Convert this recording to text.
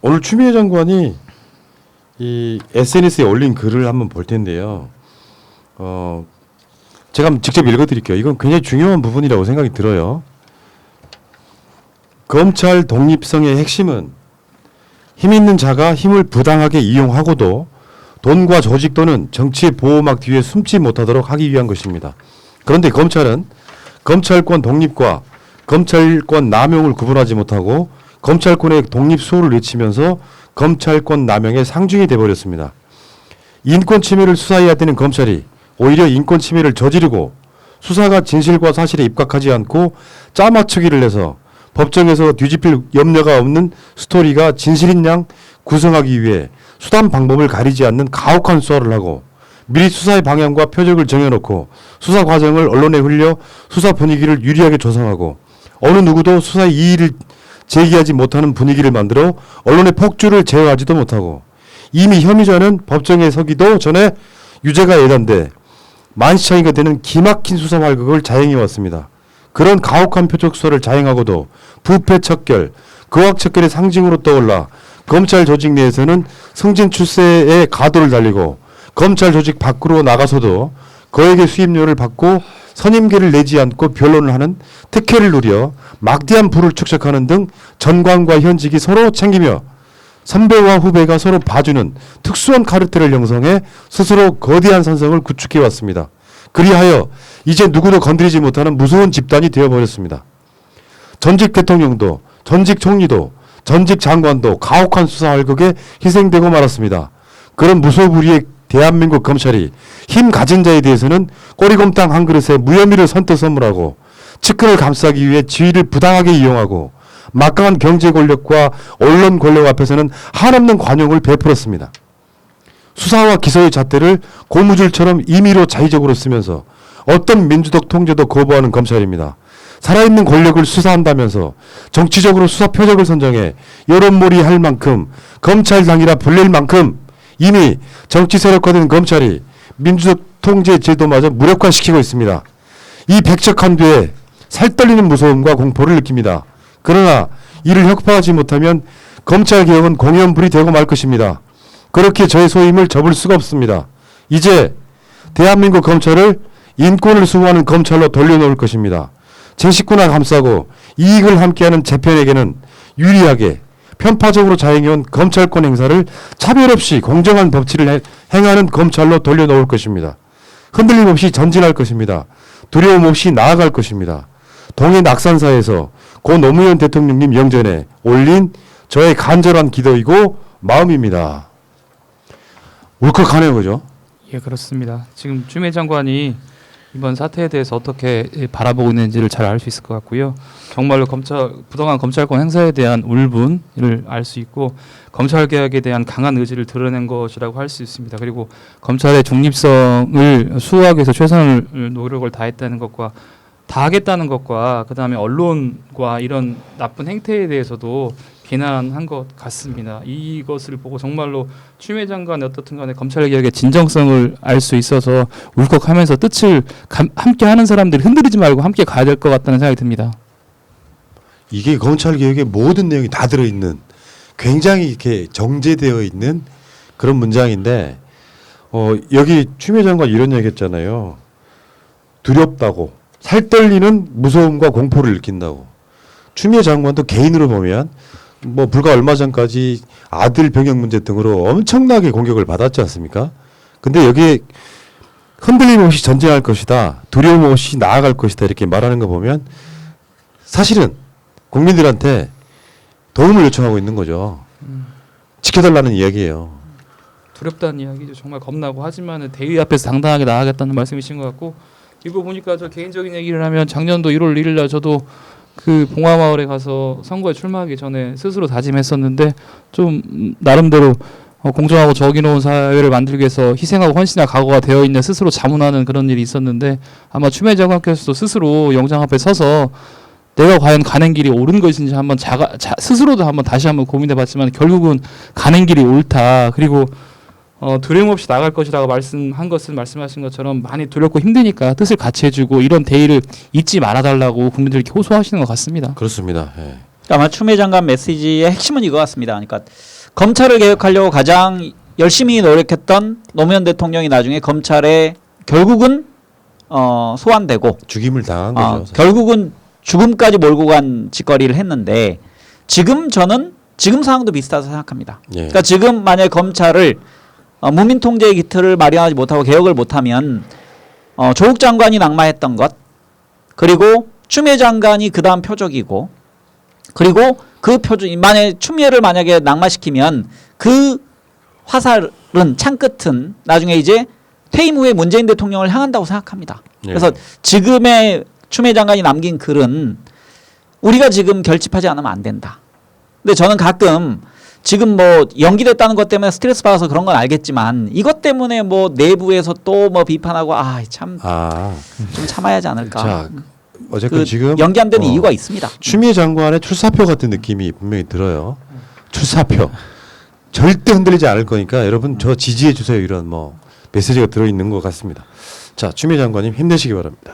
오늘 추미애 장관이 이 SNS에 올린 글을 한번 볼 텐데요. 제가 한번 직접 읽어드릴게요. 이건 굉장히 중요한 부분이라고 생각이 들어요. 검찰 독립성의 핵심은 힘 있는 자가 힘을 부당하게 이용하고도 돈과 조직 또는 정치의 보호막 뒤에 숨지 못하도록 하기 위한 것입니다. 그런데 검찰은 검찰권 독립과 검찰권 남용을 구분하지 못하고 검찰권의 독립 수호를 외치면서 검찰권 남용의 상중이 돼버렸습니다. 인권 침해를 수사해야 되는 검찰이 오히려 인권 침해를 저지르고 수사가 진실과 사실에 입각하지 않고 짜맞추기를 해서 법정에서 뒤집힐 염려가 없는 스토리가 진실인 양 구성하기 위해 수단 방법을 가리지 않는 가혹한 수사를 하고 미리 수사의 방향과 표적을 정해놓고 수사 과정을 언론에 흘려 수사 분위기를 유리하게 조성하고 어느 누구도 수사의 이의를 제기하지 못하는 분위기를 만들어 언론의 폭주를 제어하지도 못하고 이미 혐의자는 법정에 서기도 전에 유죄가 예단돼 만시창이가 되는 기막힌 수사 활극을 자행해왔습니다. 그런 가혹한 표적 수사를 자행하고도 부패 척결, 거악 척결의 상징으로 떠올라 검찰 조직 내에서는 승진 출세의 가도를 달리고 검찰 조직 밖으로 나가서도 거액의 수임료를 받고 선임계를 내지 않고 변론을 하는 특혜를 누려 막대한 부를 축적하는 등 전관과 현직이 서로 챙기며 선배와 후배가 서로 봐주는 특수한 카르텔을 형성해 스스로 거대한 산성을 구축해 왔습니다. 그리하여 이제 누구도 건드리지 못하는 무서운 집단이 되어버렸습니다. 전직 대통령도 전직 총리도 전직 장관도 가혹한 수사 활극에 희생되고 말았습니다. 그런 무소불위의 대한민국 검찰이 힘 가진 자에 대해서는 꼬리곰탕 한 그릇에 무혐의를 선뜻 선물하고 측근을 감싸기 위해 지위를 부당하게 이용하고 막강한 경제 권력과 언론 권력 앞에서는 한없는 관용을 베풀었습니다. 수사와 기소의 잣대를 고무줄처럼 임의로 자의적으로 쓰면서 어떤 민주적 통제도 거부하는 검찰입니다. 살아있는 권력을 수사한다면서 정치적으로 수사 표적을 선정해 여론몰이 할 만큼 검찰당이라 불릴 만큼 이미 정치 세력화된 검찰이 민주적 통제 제도마저 무력화시키고 있습니다. 이 백척한 뒤에 살떨리는 무서움과 공포를 느낍니다. 그러나 이를 혁파하지 못하면 검찰개혁은 공연불이 되고 말 것입니다. 그렇게 저의 소임을 접을 수가 없습니다. 이제 대한민국 검찰을 인권을 수호하는 검찰로 돌려놓을 것입니다. 제 식구나 감싸고 이익을 함께하는 재편에게는 유리하게 편파적으로 자행해온 검찰권 행사를 차별 없이 공정한 법치를 행하는 검찰로 돌려놓을 것입니다. 흔들림 없이 전진할 것입니다. 두려움 없이 나아갈 것입니다. 동해 낙산사에서 고 노무현 대통령님 영전에 올린 저의 간절한 기도이고 마음입니다. 울컥하네요, 그죠? 예, 그렇습니다. 지금 추미애 장관이 이번 사태에 대해서 어떻게 바라보고 있는지를 잘 알 수 있을 것 같고요. 정말로 부당한 검찰권 행사에 대한 울분을 알 수 있고 검찰 개혁에 대한 강한 의지를 드러낸 것이라고 할 수 있습니다. 그리고 검찰의 중립성을 수호하기 위해서 최선을 노력을 다했다는 것과 다하겠다는 것과 그다음에 언론과 이런 나쁜 행태에 대해서도 비난한 것 같습니다. 이것을 보고 정말로 추미애 장관이 어떻든 간에 검찰개혁의 진정성을 알 수 있어서 울컥하면서 뜻을 함께 하는 사람들이 흔들리지 말고 함께 가야 될 것 같다는 생각이 듭니다. 이게 검찰개혁의 모든 내용이 다 들어있는 굉장히 이렇게 정제되어 있는 그런 문장인데 여기 추미애 장관 이런 얘기 했잖아요. 두렵다고. 살떨리는 무서움과 공포를 느낀다고. 추미애 장관도 개인으로 보면 뭐 불과 얼마 전까지 아들 병역 문제 등으로 엄청나게 공격을 받았지 않습니까? 근데 여기에 흔들림 없이 전진할 것이다. 두려움 없이 나아갈 것이다. 이렇게 말하는 거 보면 사실은 국민들한테 도움을 요청하고 있는 거죠. 지켜달라는 이야기예요. 두렵다는 이야기죠. 정말 겁나고 하지만 대의 앞에서 당당하게 나아가겠다는 말씀이신 것 같고 이거 보니까 저 개인적인 얘기를 하면 작년도 1월 1일 날 저도 그 봉화마을에 가서 선거에 출마하기 전에 스스로 다짐했었는데 좀 나름대로 공정하고 정의로운 사회를 만들기 위해서 희생하고 헌신할 각오가 되어 있는 스스로 자문하는 그런 일이 있었는데 아마 추미애 장관께서도 스스로 영장 앞에 서서 내가 과연 가는 길이 옳은 것인지 한번 스스로도 한번 다시 한번 고민해봤지만 결국은 가는 길이 옳다. 그리고 두려움 없이 나갈 것이라고 말씀한 것은 말씀하신 것처럼 많이 두렵고 힘드니까 뜻을 같이 해주고 이런 대의를 잊지 말아달라고 국민들께 호소하시는 것 같습니다. 그렇습니다. 예. 아마 추미애 장관 메시지의 핵심은 이거 같습니다. 그러니까 검찰을 개혁하려고 가장 열심히 노력했던 노무현 대통령이 나중에 검찰에 결국은 소환되고 죽임을 당한 거죠. 사실. 결국은 죽음까지 몰고 간 짓거리를 했는데 저는 지금 상황도 비슷하다고 생각합니다. 예. 그러니까 지금 만약에 검찰을 무민 통제의 기틀을 마련하지 못하고 개혁을 못하면 조국 장관이 낙마했던 것 그리고 추미애 장관이 그 다음 표적이고 그리고 그 표적 만약에 추미애를 만약에 낙마시키면 그 화살은 창끝은 나중에 이제 퇴임 후에 문재인 대통령을 향한다고 생각합니다. 예. 그래서 지금의 추미애 장관이 남긴 글은 우리가 지금 결집하지 않으면 안 된다. 근데 저는 가끔 지금 뭐 연기됐다는 것 때문에 스트레스 받아서 그런 건 알겠지만 이것 때문에 뭐 내부에서 또 뭐 비판하고 참 좀 참아야 하지 않을까. 자, 어쨌든 그 지금 연기 안 되는 이유가 있습니다. 추미애 장관의 출사표 같은 느낌이 분명히 들어요. 출사표 절대 흔들리지 않을 거니까 여러분 저 지지해 주세요 이런 뭐 메시지가 들어 있는 것 같습니다. 자, 추미애 장관님 힘내시기 바랍니다.